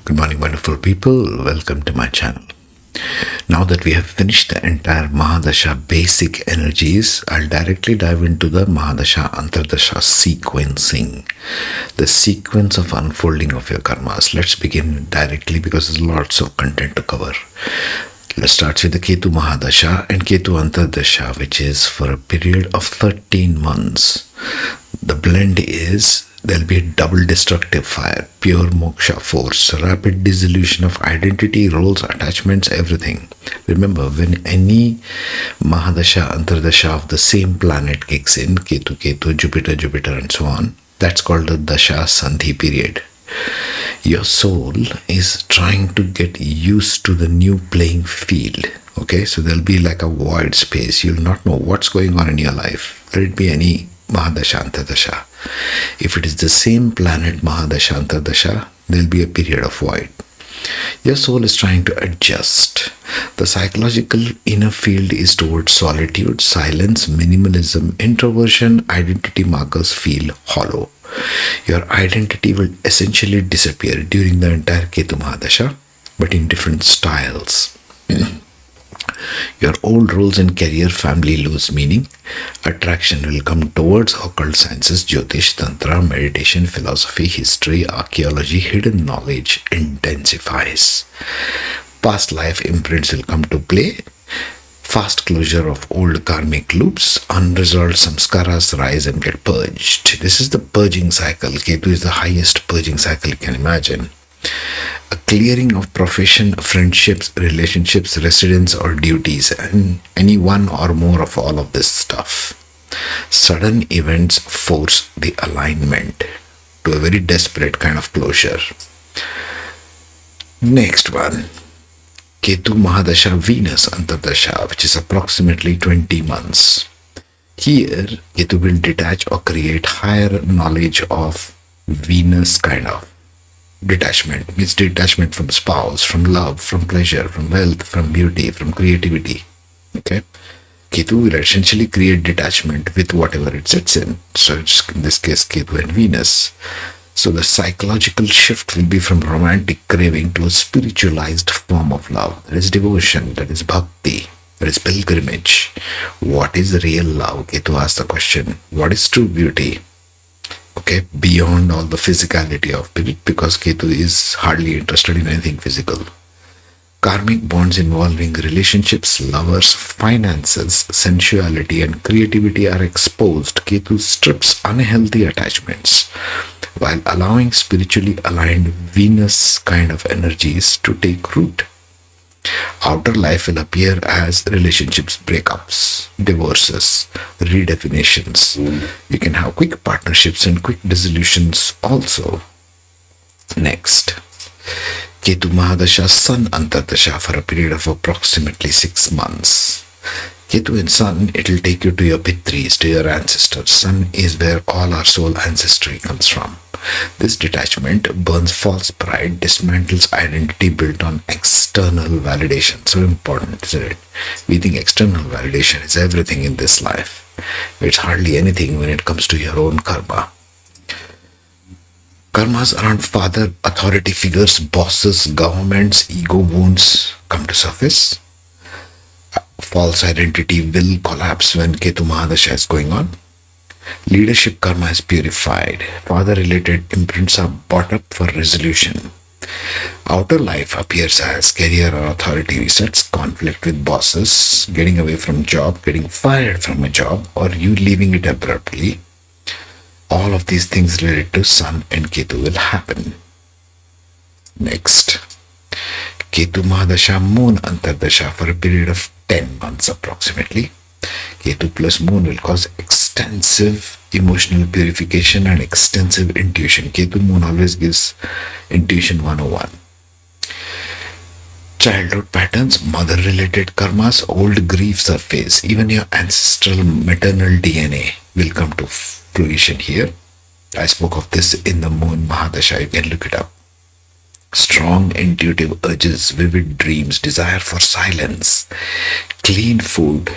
Good morning, wonderful people. Welcome to my channel. Now that we have finished the entire Mahadasha basic energies, I'll directly dive into the Mahadasha Antardasha sequencing, the sequence of unfolding of your karmas. Let's begin directly because there's lots of content to cover. Let's start with the Ketu Mahadasha and Ketu Antardasha, which is for a period of 13 months. The blend is there'll be a double destructive fire, pure moksha force, rapid dissolution of identity, roles, attachments, everything. Remember, when any Mahadasha, Antardasha of the same planet kicks in, Ketu-Ketu, Jupiter, and so on, that's called the Dasha Sandhi period. Your soul is trying to get used to the new playing field. Okay, so there'll be like a void space. You'll not know what's going on in your life. Let it be any Mahadasha Antardasha. If it is the same planet Mahadasha Antardasha, there'll be a period of void. Your soul is trying to adjust. The psychological inner field is towards solitude, silence, minimalism, introversion. Identity markers feel hollow. Your identity will essentially disappear during the entire Ketu Mahadasha, but in different styles. Your old roles in career, family lose meaning. Attraction will come towards occult sciences, Jyotish, Tantra, meditation, philosophy, history, archaeology. Hidden knowledge intensifies. Past life imprints will come to play. Fast closure of old karmic loops. Unresolved samskaras rise and get purged. This is the purging cycle. Ketu is the highest purging cycle you can imagine. A clearing of profession, friendships, relationships, residence or duties, and any one or more of all of this stuff. Sudden events force the alignment to a very desperate kind of closure. Next one, Ketu Mahadasha Venus Antardasha, which is approximately 20 months. Here, Ketu will detach or create higher knowledge of Venus kind of. Detachment means detachment from spouse, from love, from pleasure, from wealth, from beauty, from creativity. Okay, Ketu will essentially create detachment with whatever it sits in. So it's in this case Ketu and Venus. So the psychological shift will be from romantic craving to a spiritualized form of love. That is devotion, that is bhakti, that is pilgrimage. What is real love? Ketu asks the question. What is true beauty? Okay, beyond all the physicality of it, because Ketu is hardly interested in anything physical. Karmic bonds involving relationships, lovers, finances, sensuality and creativity are exposed. Ketu strips unhealthy attachments while allowing spiritually aligned Venus kind of energies to take root. Outer life will appear as relationships, breakups, divorces, redefinitions. You can have quick partnerships and quick dissolutions also. Next, Ketu Mahadasha Sun Antardasha for a period of approximately 6 months. Ketu and Sun, it will take you to your Pitris, to your ancestors. Sun is where all our soul ancestry comes from. This detachment burns false pride, dismantles identity built on external validation. So important, isn't it? We think external validation is everything in this life. It's hardly anything when it comes to your own karma. Karmas around father, authority figures, bosses, governments, ego wounds come to surface. False identity will collapse when Ketu Mahadasha is going on. Leadership karma is purified. Father-related imprints are brought up for resolution. Outer life appears as career or authority resets, conflict with bosses, getting away from job, getting fired from a job, or you leaving it abruptly. All of these things related to Sun and Ketu will happen. Next, Ketu Mahadasha Moon Antardasha for a period of 10 months approximately. Ketu plus Moon will cause extensive emotional purification and extensive intuition. Ketu-Moon always gives intuition 101. Childhood patterns, mother-related karmas, old grief surface, even your ancestral maternal DNA will come to fruition here. I spoke of this in the Moon Mahadasha, you can look it up. Strong intuitive urges, vivid dreams, desire for silence, clean food,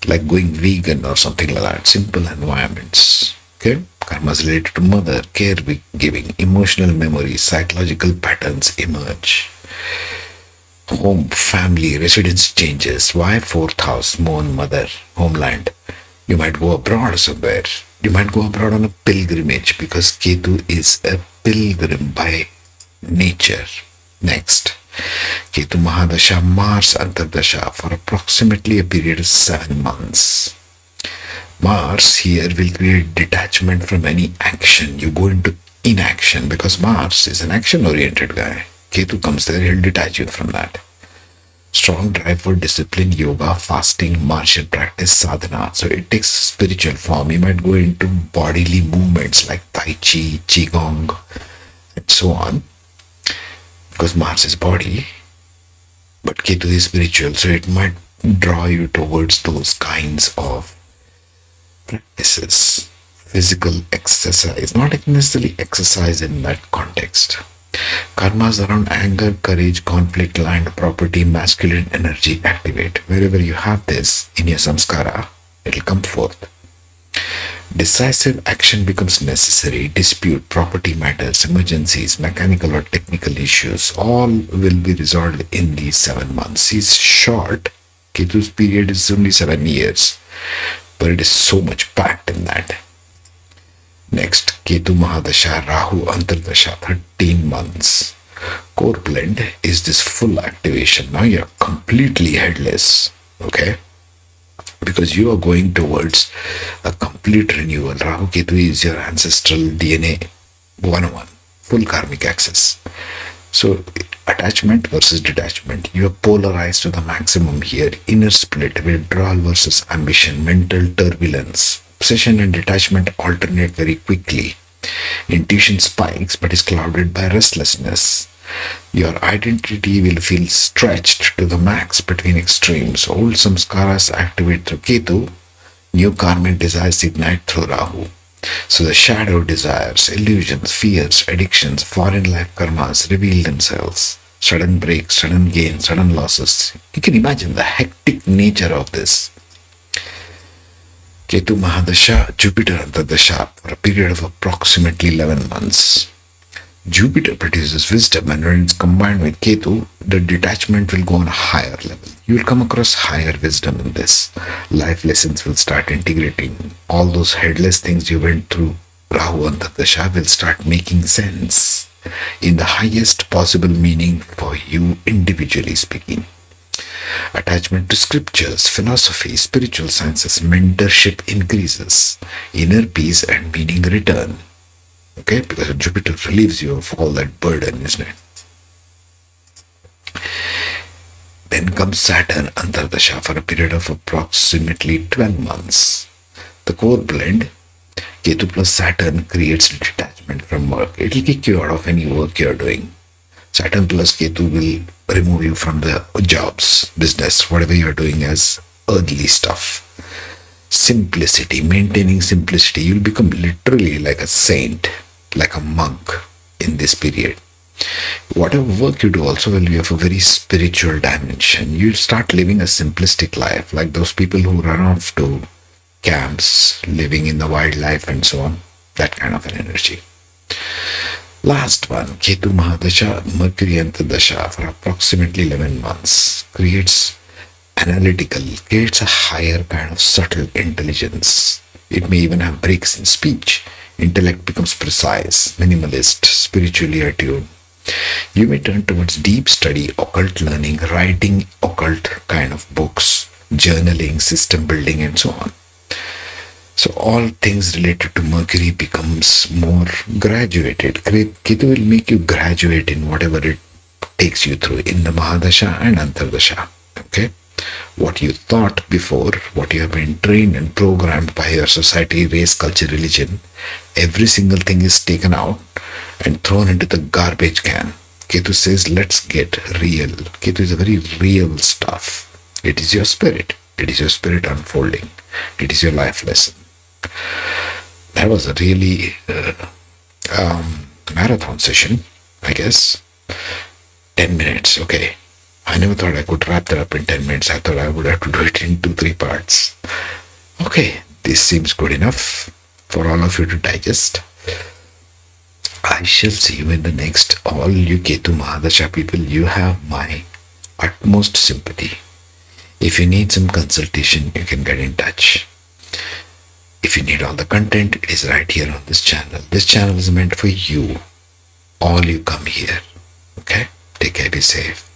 like going vegan or something like that, simple environments. Okay, Karmas related to mother, caregiving, emotional memories, psychological patterns emerge. Home, family, residence changes. Why fourth house, moon, mother, homeland? You might go abroad somewhere. You might go abroad on a pilgrimage because Ketu is a pilgrim by nature. Next, Ketu Mahadasha Mars Antardasha for approximately a period of 7 months. Mars here will create detachment from any action. You go into inaction because Mars is an action-oriented guy. Ketu comes there, he'll detach you from that. Strong drive for discipline, yoga, fasting, martial practice, sadhana. So it takes spiritual form. You might go into bodily movements like Tai Chi, Qigong, and so on. Because Mars is body, but Ketu is spiritual. So it might draw you towards those kinds of practices. Physical exercise, not necessarily exercise in that context. Karmas around anger, courage, conflict, land, property, masculine energy activate. Wherever you have this in your samskara, it will come forth. Decisive action becomes necessary. Dispute, property matters, emergencies, mechanical or technical issues, all will be resolved in these 7 months. It's short. Ketu's period is only 7 years, but it is so much packed in that. Next, Ketu Mahadasha Rahu Antardasha, 13 months. Core blend is this full activation. Now you're completely headless, okay? Because you are going towards a complete renewal. Rahu Ketu is your ancestral DNA 101, full karmic access. So, attachment versus detachment. You are polarized to the maximum here. Inner split, withdrawal versus ambition, mental turbulence. Obsession and detachment alternate very quickly. Intuition spikes but is clouded by restlessness. Your identity will feel stretched to the max between extremes. Old samskaras activate through Ketu, new karmic desires ignite through Rahu. So the shadow desires, illusions, fears, addictions, foreign life karmas reveal themselves. Sudden breaks, sudden gains, sudden losses. You can imagine the hectic nature of this. Ketu Mahadasha, Jupiter Antardasha for a period of approximately 11 months. Jupiter produces wisdom, and when it's combined with Ketu, the detachment will go on a higher level. You will come across higher wisdom in this. Life lessons will start integrating. All those headless things you went through, Rahu Antardasha, will start making sense in the highest possible meaning for you individually speaking. Attachment to scriptures, philosophy, spiritual sciences, mentorship increases. Inner peace and meaning return. Okay, because Jupiter relieves you of all that burden, isn't it? Then comes Saturn Antardasha for a period of approximately 12 months. The core blend, Ketu plus Saturn, creates detachment from work. It will kick you out of any work you're doing. Saturn plus Ketu will remove you from the jobs, business, whatever you're doing as earthly stuff. Simplicity, maintaining simplicity. You'll become literally like a saint, like a monk in this period. Whatever work you do also will be of a very spiritual dimension. You'll start living a simplistic life, like those people who run off to camps, living in the wildlife and so on. That kind of an energy. Last one, Ketu Mahadasha, Mercury Antardasha for approximately 11 months. Creates a higher kind of subtle intelligence. It may even have breaks in speech. Intellect becomes precise, minimalist, spiritually attuned. You may turn towards deep study, occult learning, writing occult kind of books, journaling, system building, and so on. So all things related to Mercury becomes more graduated. Ketu will make you graduate in whatever it takes you through in the Mahadasha and Antardasha. Okay? What you thought before, what you have been trained and programmed by your society, race, culture, religion, every single thing is taken out and thrown into the garbage can. Ketu says, let's get real. Ketu is a very real stuff. It is your spirit. It is your spirit unfolding. It is your life lesson. That was a really marathon session, I guess. 10 minutes, okay. I never thought I could wrap that up in 10 minutes. I thought I would have to do it in 2-3 parts. Okay, this seems good enough for all of you to digest. I shall see you in the next. All you Ketu Mahadasha people, you have my utmost sympathy. If you need some consultation, you can get in touch. If you need all the content, it is right here on this channel. This channel is meant for you. All you come here. Okay? Take care, be safe.